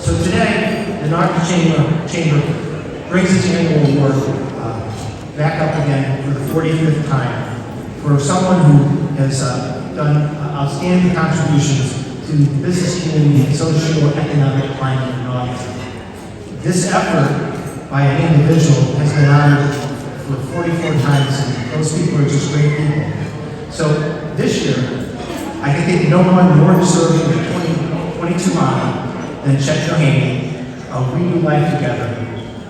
So today, the Narca Chamber brings its annual award back up again for the 45th time for someone who has done outstanding contributions to the business community and socio-economic climate in August. This effort by an individual has been honored for 44 times, and those people are just great people. So this year, I can think no one more deserving of the 2022 honor than Chet Doheny of We Do Life Together,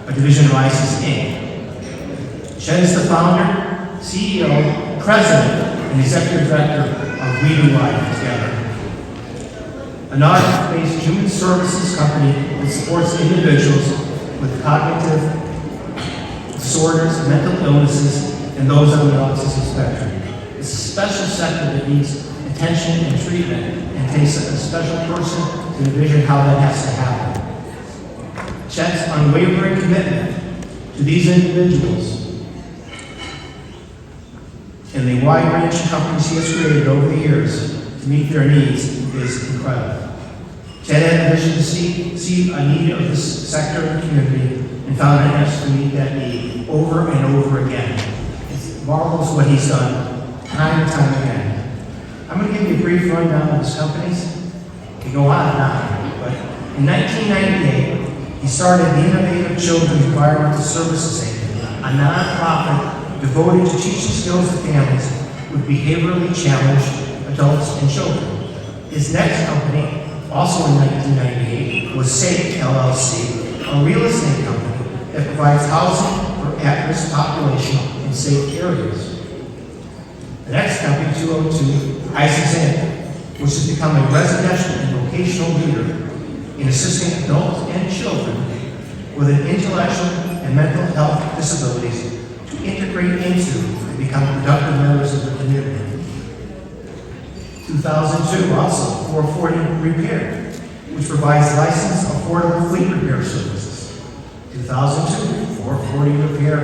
a division of ISIS Inc. Chet is the founder, CEO, president, and executive director of We Do Life Together, an art-based human services company that supports individuals with cognitive disorders, mental illnesses, and those on the autism spectrum. It's a special sector that needs attention and treatment, and takes a special person to envision how that has to happen. Chet's unwavering commitment to these individuals and the wide-ranging companies he has created over the years to meet their needs is incredible. Chet had a vision to see a need of this sector of the community and found an effort to meet that need over and over again. It's marvelous what he's done time and time again. I'm going to give you a brief rundown of his companies. We go on and on, but in 1998, he started the Innovative Children's Environmental Services Inc., a nonprofit devoted to teaching skills to families with behaviorally challenged adults and children. His next company, also in 1998, was SAFE LLC, a real estate company that provides housing for at-risk population in safe areas. The next company, 202, ISIS Inc., which has become a residential and vocational leader in assisting adults and children with an intellectual and mental health disabilities to integrate into and become productive members of the community. 2002, also, 440 Repair, which provides licensed, affordable fleet repair services. 2002, 440 Repair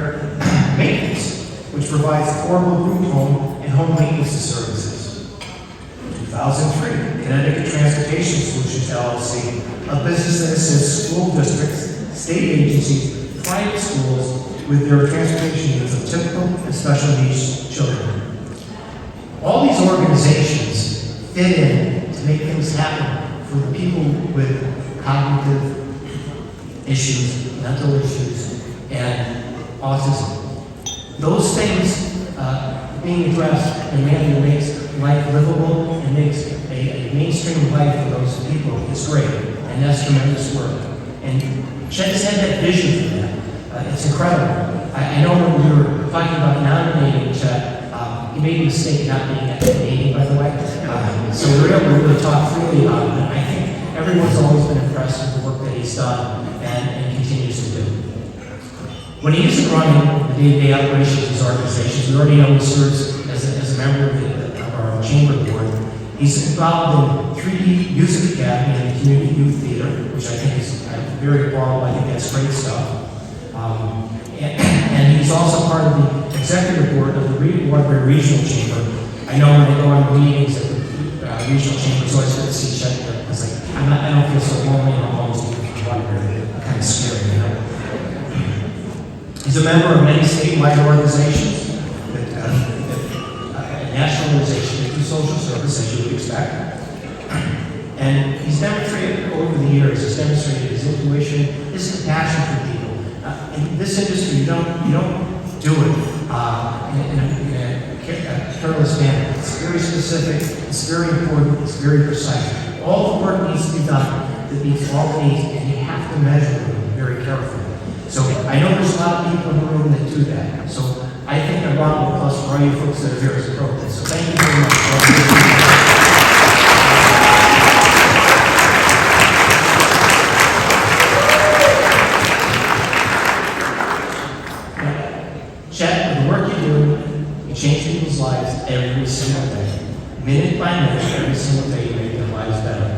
Maintenance, which provides affordable group home and home maintenance services. 2003, Connecticut Transportation Solutions LLC, a business that assists school districts, state agencies, private schools with their transportation needs of typical and special needs children. All these organizations fit in to make things happen for the people with cognitive issues, mental issues, and autism. Those things being addressed in a manner that makes life livable and makes a mainstream life for those people is great, and that's tremendous work. And Chet has had that vision for that. It's incredible. I know when we were talking about nominating Chet, he made a mistake not being at the meeting, by the way. So we were able to really talk freely about it. And I think everyone's always been impressed with the work that he's done and continues to do. When he isn't running the day-to-day operations of his organizations, we already know he serves as a member of our chamber board. He's involved in 3D Music Academy and Community Youth Theater, which I think is very applaudable. I think that's great stuff. And he's also part of the executive board of the Waterbury Regional Chamber. I know when they go on meetings at the regional chamber, it's always good to see Chet there. It's like, I don't feel so lonely and I'm always looking for Waterbury. Kind of scary, you know? He's a member of many statewide organizations, national organizations that do social service, as you would expect. And he's demonstrated over the years, he's demonstrated his intuition, his compassion for people. In this industry, you don't do it in a careless manner. It's very specific, it's very important, it's very precise. All the work needs to be done that meets all the needs, and you have to measure them very carefully. So I know there's a lot of people in the room that do that. So I think a round of applause for all you folks that are here is appropriate. So thank you very much. Chet, with the work you do, you change people's lives every single day. Minute by minute, every single day you make their lives better.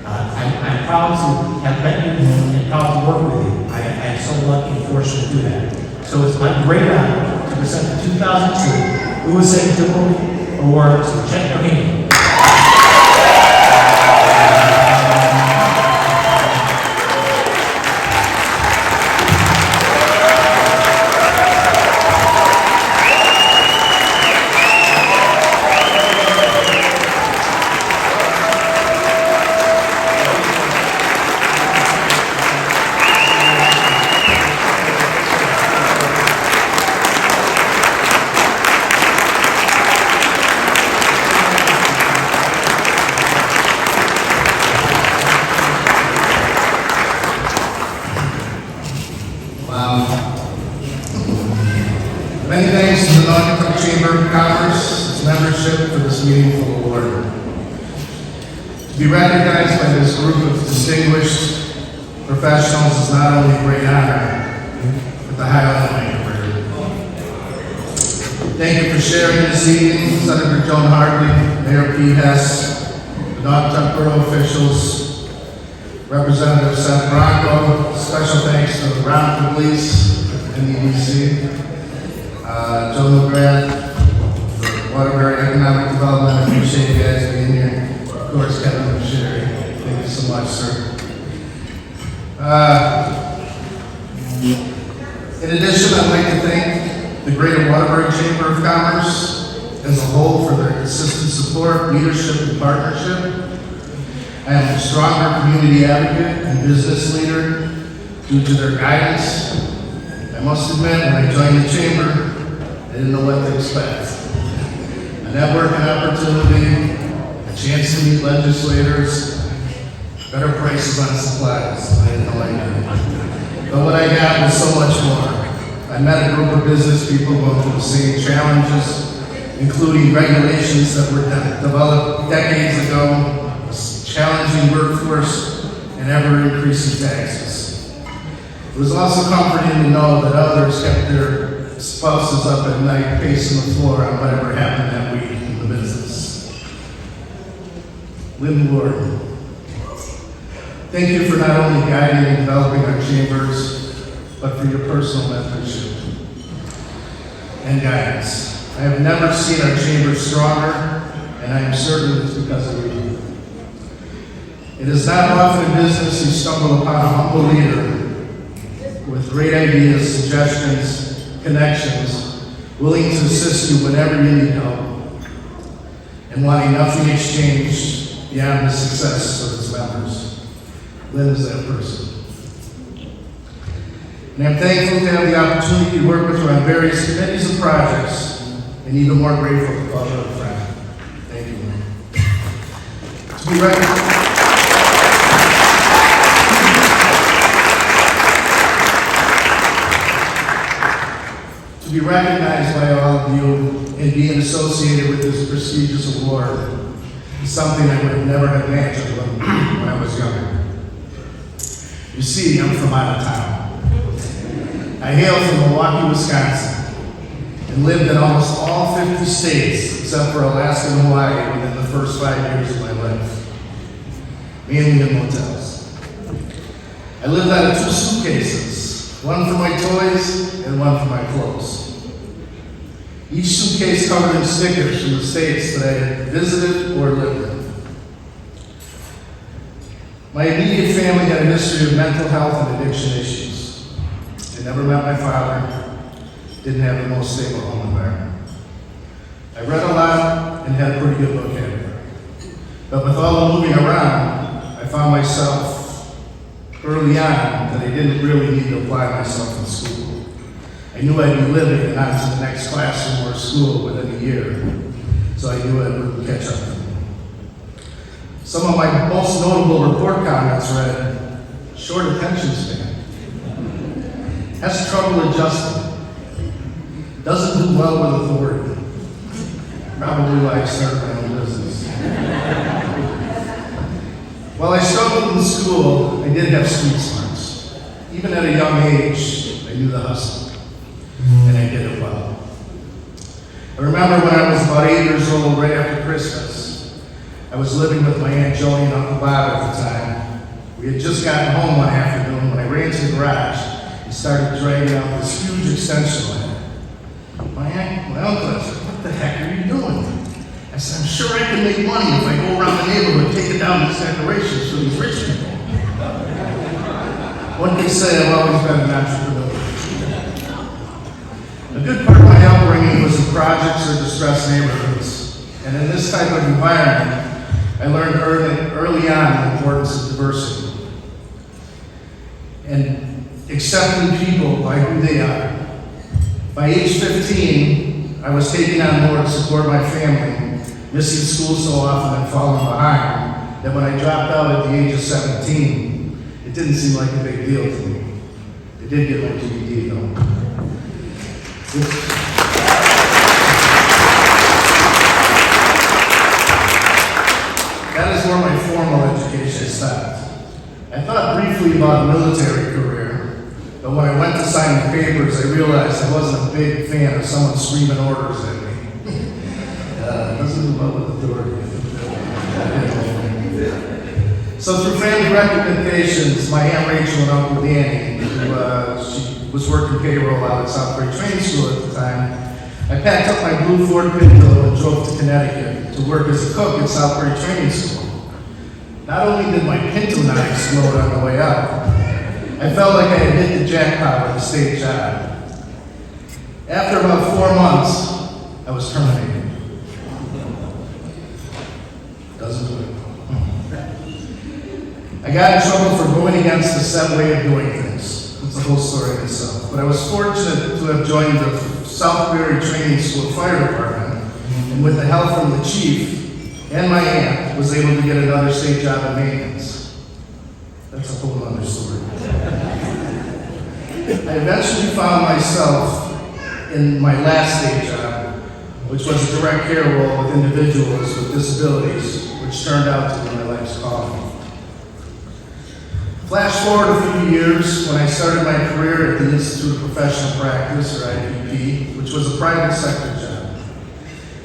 I'm proud to have met you and proud to work with you. I am so lucky and fortunate to do that. So it's my great honor to present the 2002 USA Dibble Award to Chet Doheny. membership for this meaningful award. To be recognized by this group of distinguished professionals is not only a great honor, but the highlight of my career. Thank you for sharing this evening, Senator Joan Hartley, Mayor Pete Hess, the Naugatuck Borough officials, Representative Seth Bronco. Special thanks to the Round Police and the EDC, Joe McGrath, for Waterbury Economic Development. I appreciate you guys being here. Of course, Kevin and Sherry. Thank you so much, sir. In addition, I'd like to thank the Greater Waterbury Chamber of Commerce as a whole for their consistent support, leadership, and partnership. I am a stronger community advocate and business leader due to their guidance. I must admit, when I joined the chamber, I didn't know what to expect. A networking opportunity, a chance to meet legislators, better prices on supplies. I had no idea. But what I got was so much more. I met a group of business people going through the same challenges, including regulations that were developed decades ago, challenging workforce, and ever-increasing taxes. It was also comforting to know that others kept their spouses up at night pacing the floor on whatever happened that week in the business. Lynn Ward, thank you for not only guiding and developing our chambers, but for your personal mentorship and guidance. I have never seen our chamber stronger, and I am certain it's because of you. It is not often in business you stumble upon a humble leader with great ideas, suggestions, connections, willing to assist you whenever you need help, and wanting nothing exchanged beyond the success of its members. Lynn is that person. And I'm thankful to have the opportunity to work with her on various committees and projects, and even more grateful to call her a friend. Thank you, Lynn. To be recognized. To be recognized by all of you and being associated with this prestigious award is something I would have never imagined when I was younger. You see, I'm from out of town. I hail from Milwaukee, Wisconsin, and lived in almost all 50 states except for Alaska and Hawaii within the first 5 years of my life, mainly in motels. I lived out of 2 suitcases, one for my toys and one for my clothes. Each suitcase covered in stickers from the states that I had visited or lived in. My immediate family had a history of mental health and addiction issues. I never met my father, didn't have the most stable home environment. I read a lot and had a pretty good vocabulary. But with all the moving around, I found myself early on that I didn't really need to apply myself in school. I knew I'd be living and on to the next classroom or school within a year, so I knew I wouldn't catch up to me. Some of my most notable report comments read, short attention span, has trouble adjusting, doesn't do well with authority, probably why I started my own business. While I struggled in school, I did have street smarts. Even at a young age, I knew the hustle, and I did it well. I remember when I was about 8 years old, right after Christmas, I was living with my Aunt Joni and Uncle Bob at the time. We had just gotten home one afternoon when I ran to the garage and started dragging out this huge extension ladder. My uncle, I said, what the heck are you doing? I said, I'm sure I can make money if I go around the neighborhood taking down these decorations for these rich people. One can say I've always been an entrepreneur. A good part of my upbringing was in projects or distressed neighborhoods. And in this type of environment, I learned early on the importance of diversity and accepting people by who they are. By age 15, I was taking on more to support my family, missing school so often and falling behind that when I dropped out at the age of 17, it didn't seem like a big deal to me. I did get my GED though. before my formal education stopped. I thought briefly about a military career, but when I went to sign the papers, I realized I wasn't a big fan of someone screaming orders at me. Doesn't do well with authority. So through family recommendations, my Aunt Rachel and Uncle Danny, who she was working payroll out at Southbury Training School at the time, I packed up my blue Ford Pinto and drove to Connecticut to work as a cook at Southbury Training School. Not only did my Pinto not explode on the way out, I felt like I had hit the jackpot with a state job. After about 4 months, I was terminated. Doesn't do it. I got in trouble for going against the set way of doing things. It's a whole story in itself. But I was fortunate to have joined the Southbury Training School Fire Department, and with the help from the chief and my aunt, was able to get another state job in maintenance. That's a whole other story. I eventually found myself in my last state job, which was a direct care role with individuals with disabilities, which turned out to be my life's calling. Flash forward a few years when I started my career at the Institute of Professional Practice, or IPP, which was a private sector job.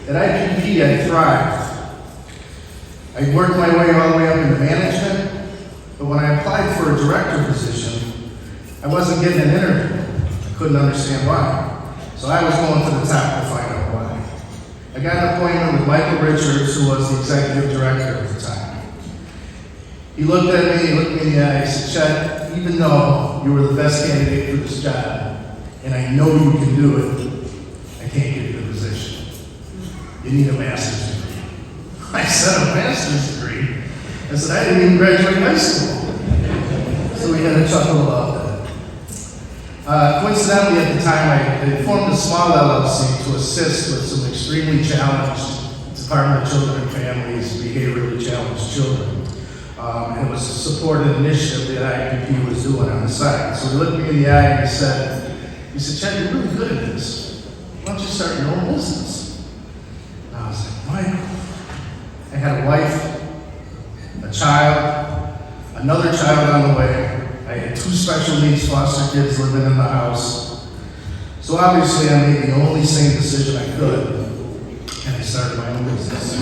At IPP, I thrived. I worked my way all the way up into management, but when I applied for a director position, I wasn't getting an interview. I couldn't understand why. So I was going to the top to find out why. I got an appointment with Michael Richards, who was the executive director at the time. He looked at me, he looked me in the eye, he said, Chet, even though you were the best candidate for this job, and I know you can do it, I can't give you the position. You need a master's degree. I said, a master's degree? I said, I didn't even graduate high school. So we had a chuckle about that. Coincidentally, at the time, I had formed a small LLC to assist with some extremely challenged Department of Children and Families, behaviorally challenged children. And it was a supported initiative that IPP was doing on the side. So he looked me in the eye and he said, Chet, you're really good at this. Why don't you start your own business? And I was like, Michael. I had a wife, a child, another child on the way. I had 2 special needs foster kids living in the house. So obviously I made the only sane decision I could, and I started my own business.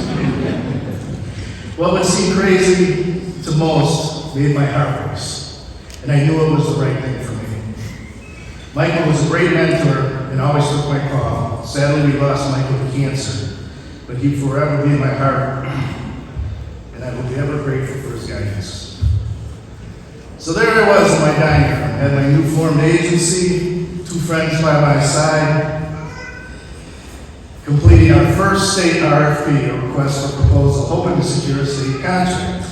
What would seem crazy to most made my heart race, and I knew it was the right thing for me. Michael was a great mentor and always took my call. Sadly, we lost Michael to cancer, but he'd forever be in my heart, and I will be ever grateful for his guidance. So there I was in my dining room. I had my new formed agency, 2 friends by my side, completing our first state RFP, a request for proposal, hoping to secure a state contract.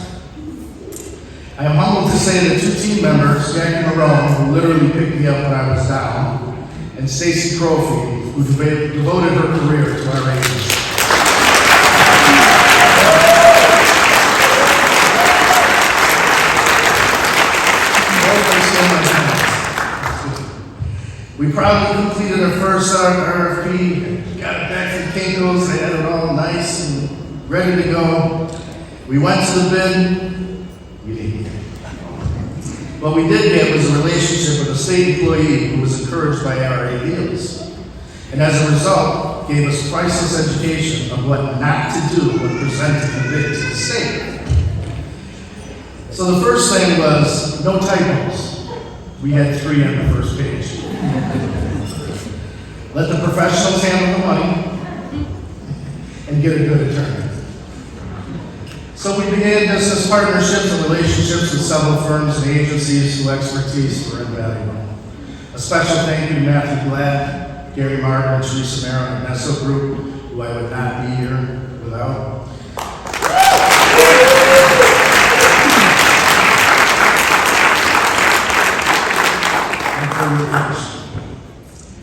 I am humbled to say that 2 team members, Jackie Marone, who literally picked me up when I was down, and Stacy Crofty, who devoted her career to our agency. We proudly completed our first RFP, got it back from Kinko's, they had it all nice and ready to go. We went to the bid, we didn't get it. What we did get was a relationship with a state employee who was encouraged by our ideals. And as a result, gave us priceless education of what not to do when presenting the bid to the state. So the first thing was no typos. We had 3 on the first page. Let the professionals handle the money and get a good attorney. So we began business partnerships and relationships with several firms and agencies whose expertise were invaluable. A special thank you to Matthew Glad, Gary Martin, Teresa Merrill, and Nesso Group, who I would not be here without.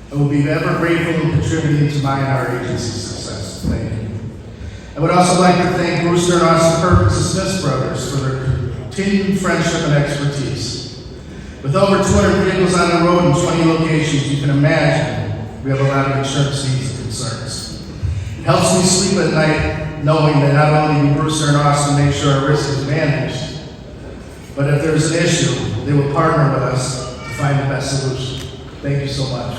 I will be ever grateful in contributing to my and our agency's success. Thank you. I would also like to thank Brewster and Austin Perkins and Smith Brothers for their continued friendship and expertise. With over 200 vehicles on the road in 20 locations, you can imagine we have a lot of insurance needs and concerns. It helps me sleep at night knowing that not only do Brewster and Austin make sure our risk is managed, but if there's an issue, they will partner with us to find the best solution. Thank you so much.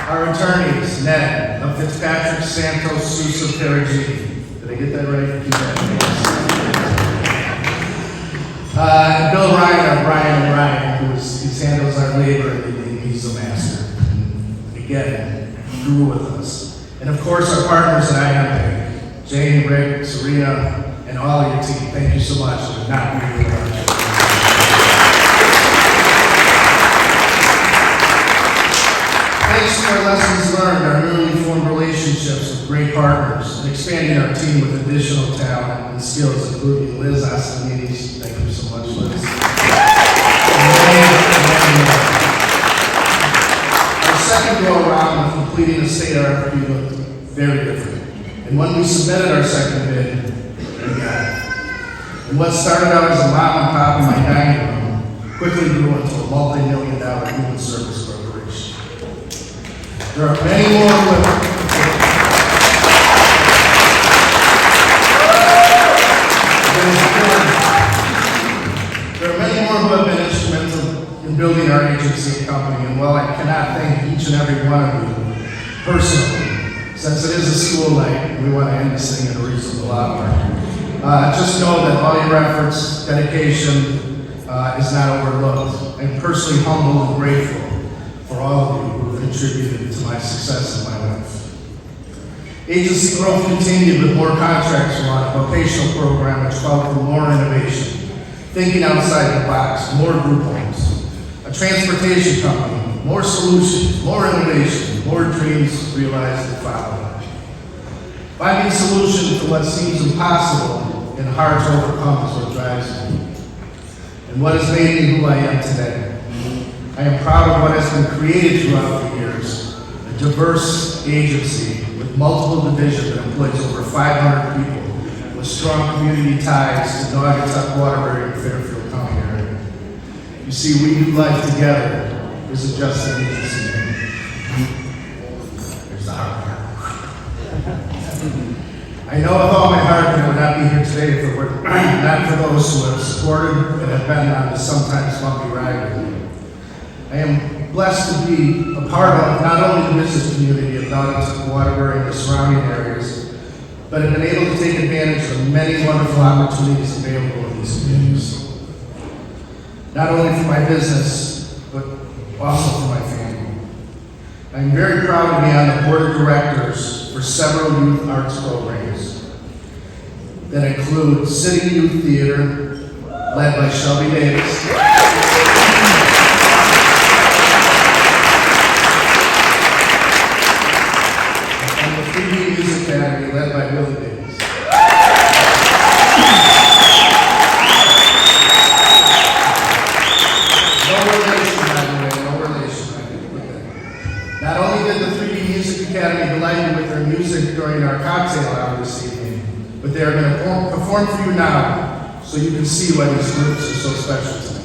Our attorneys, Ned, Fitzpatrick, Santos, Sousa, Perugini. Did I get that right? Keep that. And Bill Ryan, our Brian and Ryan, he handles our labor, and he's a master. Again, grew with us. And of course, our partners at IMA, Jane, Rick, Serena, and all of your team. Thank you so much. It would not be without you. Thanks to our lessons learned, our newly formed relationships with great partners, and expanding our team with additional talent and skills, including Liz Asanides. Thank you so much, Liz. Our second go around of completing the state RFP looked very different. And when we submitted our second bid, we got it. And what started out as a mom and pop in my dining room quickly grew into a multi-million-dollar human service corporation. There are many more who have been instrumental in building our agency and company, and while I cannot thank each and every one of you personally, since it is a school night and we want to end this thing at a reasonable hour, just know that all your efforts, dedication is not overlooked. I'm personally humbled and grateful for all of you who have contributed to my success in my life. Agency growth continued with more contracts on a vocational program which called for more innovation, thinking outside the box, more group homes, a transportation company, more solutions, more innovation, more dreams realized and followed. Finding solutions to what seems impossible and hard to overcome is what drives me, and what has made me who I am today. I am proud of what has been created throughout the years, a diverse agency with multiple divisions that employs over 500 people with strong community ties to Naugatuck, Waterbury, and Fairfield County area. You see, we do life together isn't just an agency. There's the hard part. I know with all my heart that I would not be here today if it were not for those who have supported and have been on the sometimes bumpy ride with me. I am blessed to be a part of not only the business community of Naugatuck, Waterbury, and the surrounding areas, but have been able to take advantage of many wonderful opportunities available in these communities. Not only for my business, but also for my family. I'm very proud to be on the board of directors for several youth arts programs that include City Youth Theater, led by Shelby Davis, and the 3D Music Academy, led by Willie Davis. No relation, by the way, no relation. Not only did the 3D Music Academy delight you with their music during our cocktail hour this evening, but they are going to perform for you now so you can see why these groups are so special to me.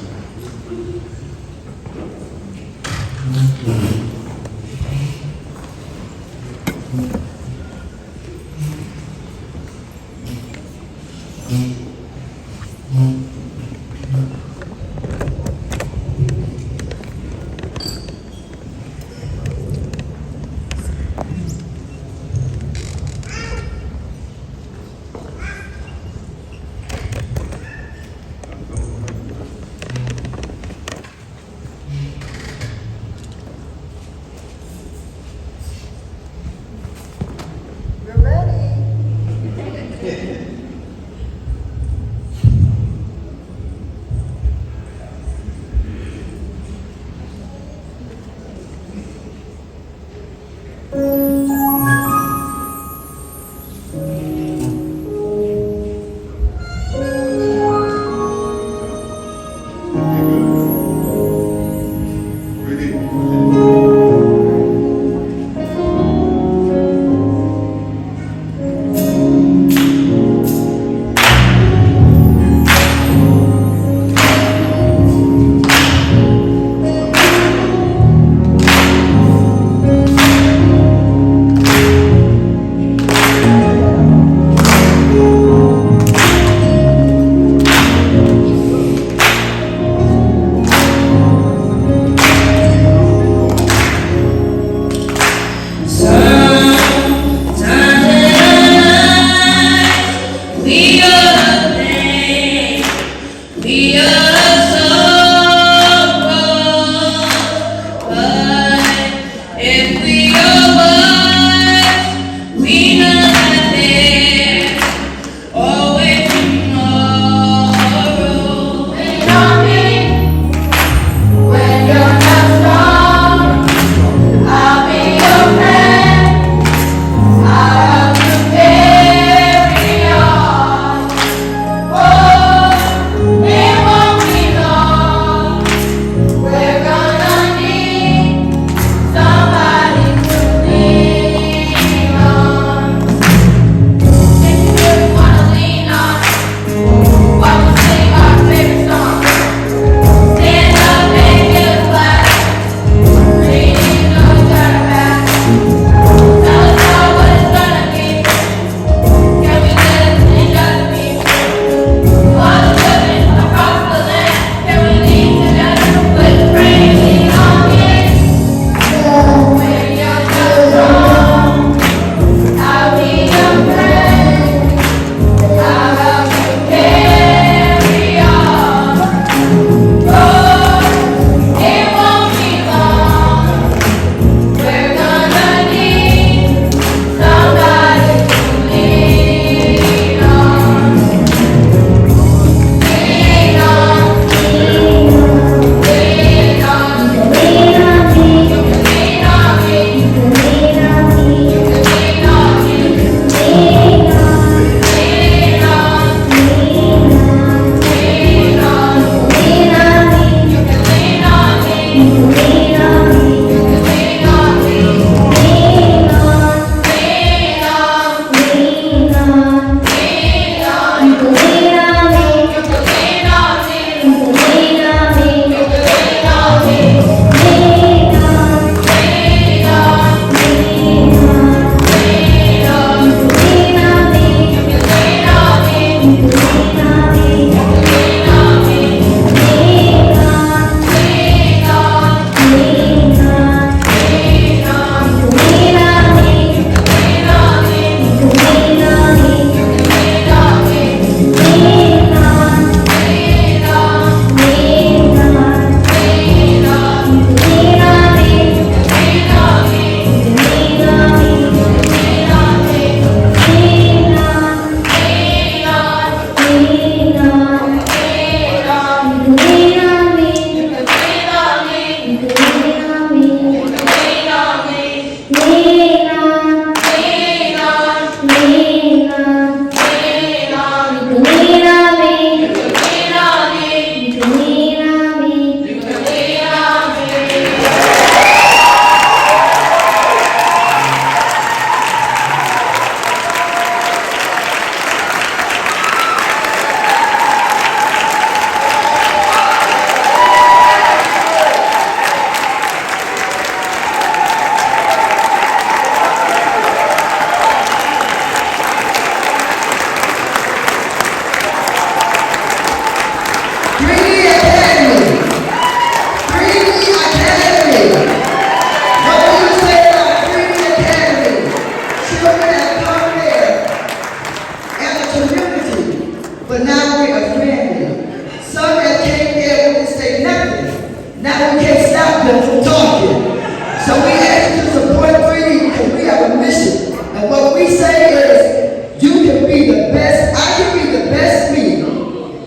but now we are friendly. Some that came there wouldn't say nothing. Now we can't stop them from talking. So we ask you to support 3D because we have a mission. And what we say is, you can be the best, I can be the best me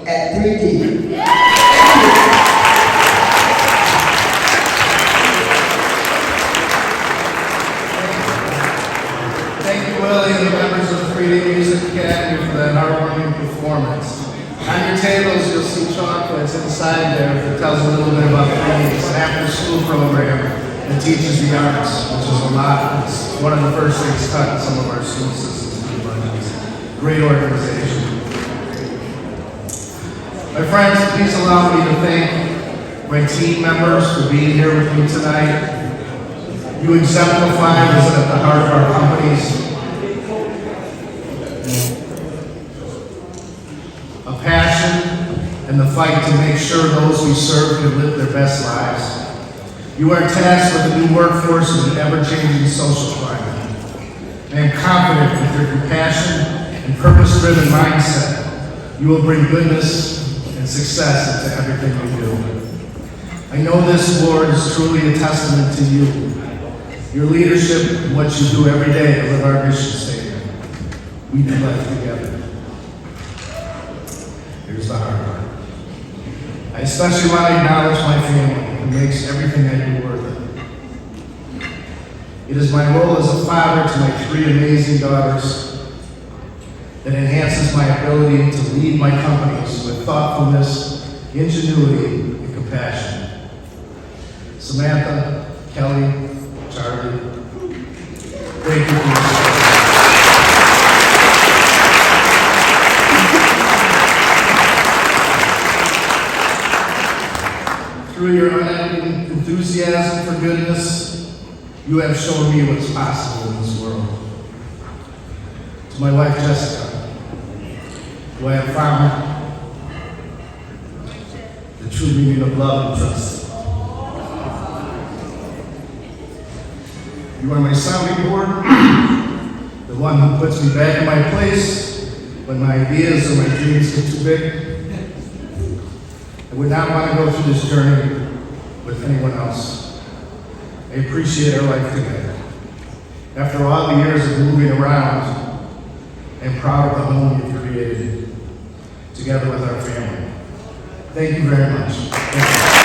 at 3D. Thank you, Willie, and the members of the 3D Music Academy for that heartwarming performance. On your tables, you'll see chocolates inside there that tells a little bit about 3D. It's an after-school program that teaches the arts, which is a lot. It's one of the first things taught in some of our school systems. Great organization. My friends, please allow me to thank my team members for being here with me tonight. You exemplify what is at the heart of our companies. A passion and the fight to make sure those we serve can live their best lives. You are tasked with a new workforce in an ever-changing social climate. I am confident with your compassion and purpose-driven mindset, you will bring goodness and success into everything you do. I know this award is truly a testament to you, your leadership, and what you do every day to live our mission statement. We do life together. Here's the hard part. I especially want to acknowledge my family, who makes everything I do worth it. It is my role as a father to my 3 amazing daughters that enhances my ability to lead my companies with thoughtfulness, ingenuity, and compassion. Samantha, Kelly, Charlie, thank you for your support. Through your unending enthusiasm for goodness, you have shown me what's possible in this world. To my wife, Jessica, who I have found the true meaning of love and trust. You are my sounding board, the one who puts me back in my place when my ideas or my dreams get too big. I would not want to go through this journey with anyone else. I appreciate our life together. After all the years of moving around, I am proud of the home you've created together with our family. Thank you very much. Thank you.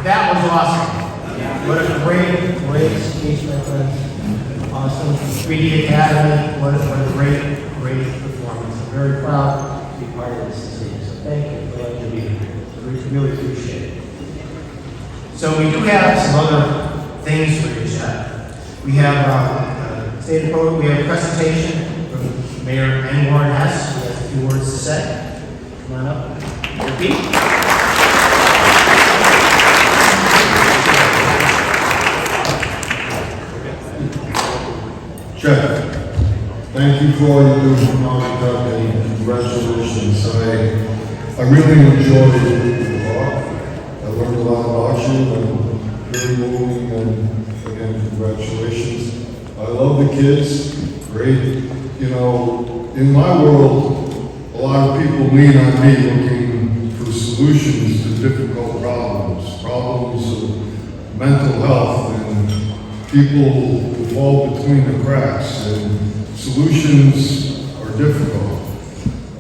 That was awesome. What a great speech, my friend. Awesome. 3D Academy, what a great performance. I'm very proud to be part of this decision. So thank you for letting me be here. We really appreciate it. So we do have some other things for you, Chet. We have State of Program. We have a presentation from Mayor N. Warren Hess, who has a few words to say. Come on up. Repeat. Chet, thank you for all you do for Mountain and congratulations. I really enjoyed the talk. I learned a lot about you and very moving, and again, congratulations. I love the kids, great. You know, in my world, a lot of people lean on me looking for solutions to difficult problems of mental health, and people fall between the cracks, and solutions are difficult.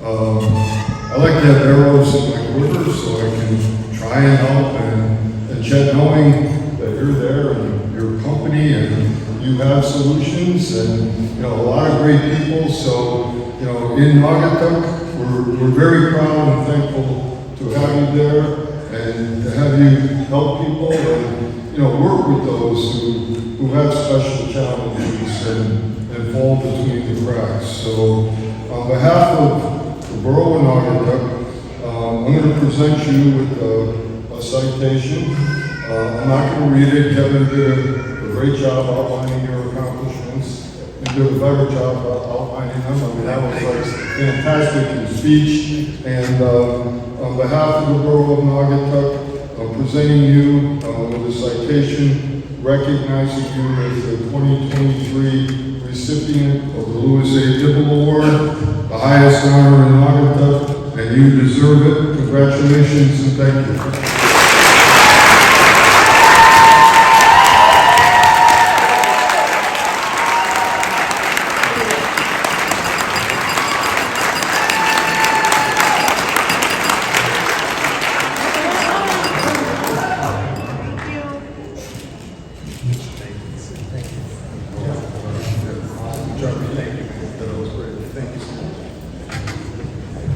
I like to have arrows in my quiver so I can try and help, and Chet, knowing that you're there and your company and you have solutions, and you know, a lot of great people. So you know, in Naugatuck, we're very proud and thankful to have you there and to have you help people. And work with those who have special challenges and fall between the cracks. So on behalf of the Borough of Naugatuck, I'm going to present you with a citation. I'm not going to read it. Kevin did a great job outlining your accomplishments and did a better job outlining them. I mean, that was like fantastic in speech. And on behalf of the Borough of Naugatuck, I'm presenting you with a citation recognizing you as the 2023 recipient of the Louis A. Dibble Award, the highest honor in Naugatuck, and you deserve it. Congratulations and thank you.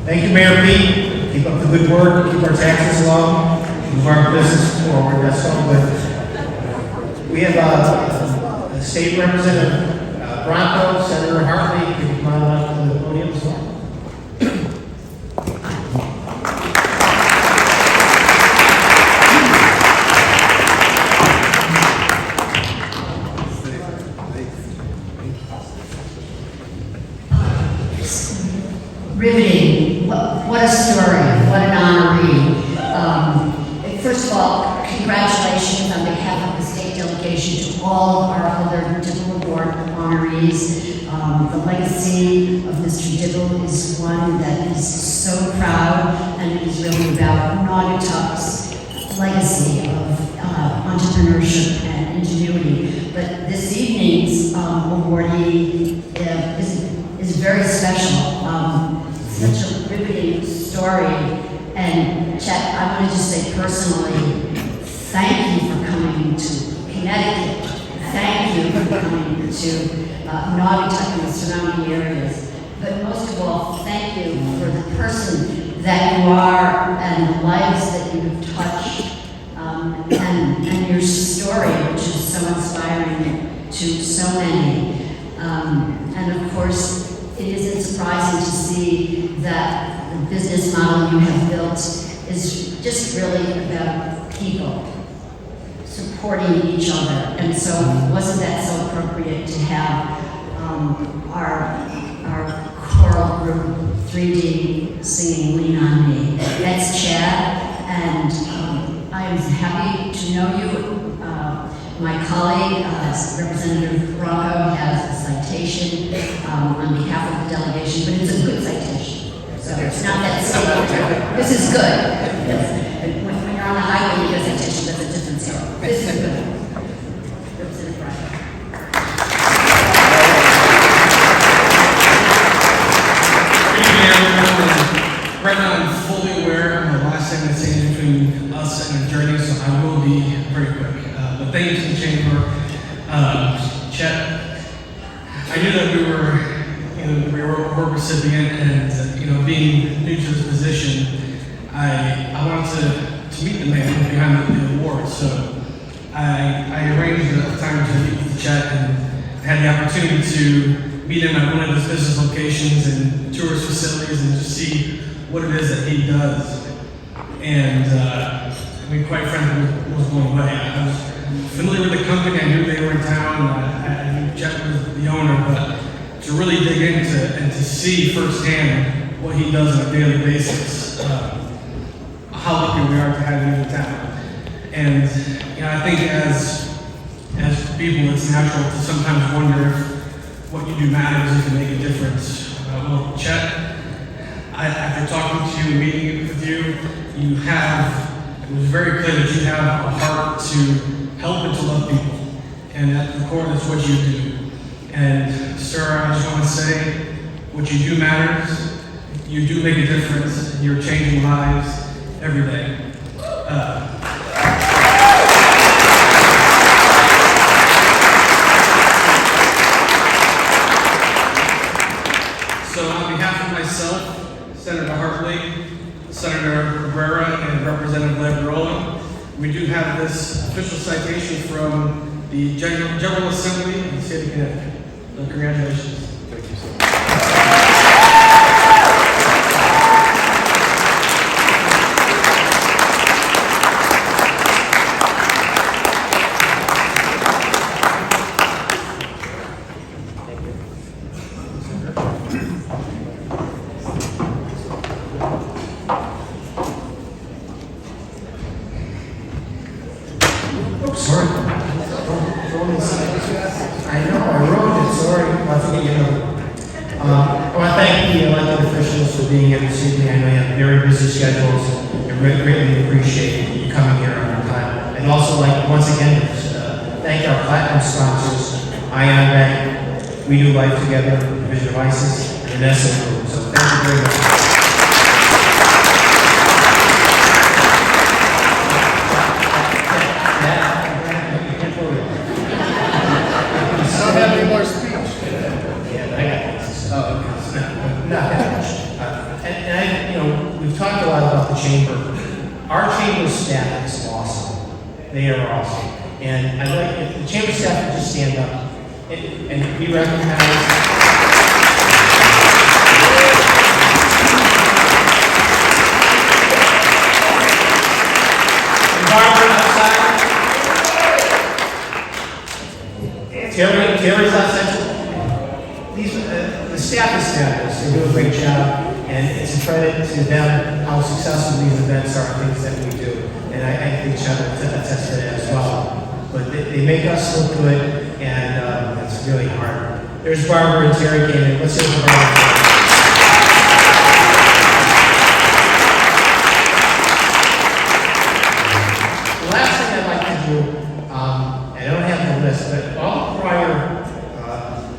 Thank you, Mayor Pete. Keep up the good work, keep our taxes low, move our business forward, that's all good. We have a state representative, Bronco, Senator Hartley, can you come on up to the podium as well? Riveting. What a story. What an honoree. First of all, congratulations on behalf of the state delegation to all of our other Dibble Award honorees. The legacy of Mr. Dibble is one that is so proud, and it is really about Naugatuck's legacy of entrepreneurship and ingenuity. But this evening's awardee is very special. Such a riveting story. And Chet, I want to just say personally, thank you for coming to Connecticut. Thank you for coming to Naugatuck and the surrounding areas. But most of all, thank you for the person that you are and the lives that you have touched, and your story, which is so inspiring to so many. And of course, it isn't surprising to see that the business model you have built is just really about people supporting each other. And so wasn't that so appropriate to have our choral group 3D singing Lean on Me. That's Chad, and I am happy to know you. My colleague, Representative Bronco, has a citation on behalf of the delegation, but it's a good citation. So it's not that simple. This is good. When you're on the highway, you get a citation, that's a different story. This is good. Representative Bronco. Right now, I'm fully aware of the last segment stands between us and our journey, so I will be very quick. But thank you to the chamber. Chet, I knew that we were a recipient, and being new to this position, I wanted to meet the man behind the award. So I arranged a time to meet with Chet, and had the opportunity to meet him at one of his business locations and tour his facilities and just see what it is that he does. And quite frankly, was blown away. I was familiar with the company. I knew they were in town. I knew Chet was the owner, but to really dig into and to see firsthand what he does on a daily basis, how lucky we are to have him in town. And I think as people, it's natural to sometimes wonder if what you do matters, if you make a difference. Well, Chet, after talking to you and meeting with you, it was very clear that you have a heart to help and to love people. And at the core, that's what you do. And sir, I just want to say, what you do matters. You do make a difference, and you're changing lives every day. So on behalf of myself, Senator Hartley, Senator Cabrera, and Representative Laverola, we do have this official citation from the General Assembly of the State of Connecticut. So congratulations. Thank you so much. Oops, sorry. I know, I wrote it, sorry. I forget your number. I want to thank the elected officials for being here this evening. I know you have very busy schedules. I greatly appreciate you coming here on time. I'd also like, once again, thank our platinum sponsors, Ion Bank, We Do Life Together, Division of ISIS, and Vanessa Group. So thank you very much. Don't have any more speech. Yeah, I got this. Oh, okay. Not that much. And you know, we've talked a lot about the chamber. Our chamber staff is awesome. They are awesome. And I'd like, if the chamber staff would just stand up and be recognized. Barbara outside. Terry's outside. The staff is fabulous. They do a great job, and it's a credit to them how successful these events are and things that we do. And I think Chet will attest to that as well. But they make us look good, and it's really hard. There's Barbara and Terry came in. Let's hear from Barbara. The last thing I'd like to do, I don't have the list, but all prior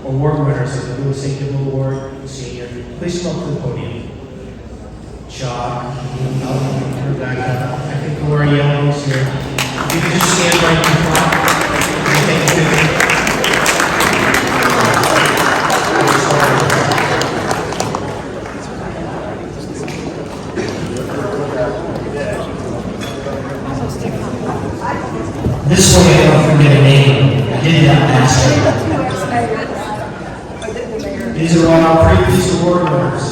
award winners of the Real Estate Dibble Award, Senior, please come up to the podium. Chuck, Rebecca, I think Gloria Yellow's here. If you could just stand right in front. and take a picture. This way I don't forget a name. I did that last year. These are all our previous award winners.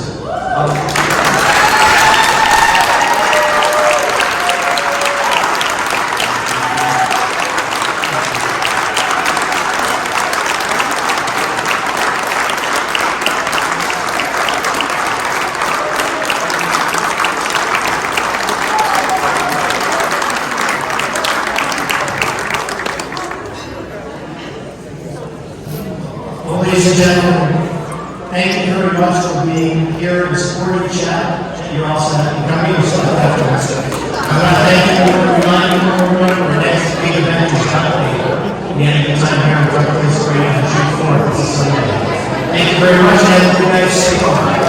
Well, ladies and gentlemen, thank you very much for being here and supporting Chet. You're also coming yourself afterwards. I want to thank you for reminding everyone our next big event is coming. The end of the time here in Brooklyn is great on June 4th. Thank you very much and have a good night. Stay home.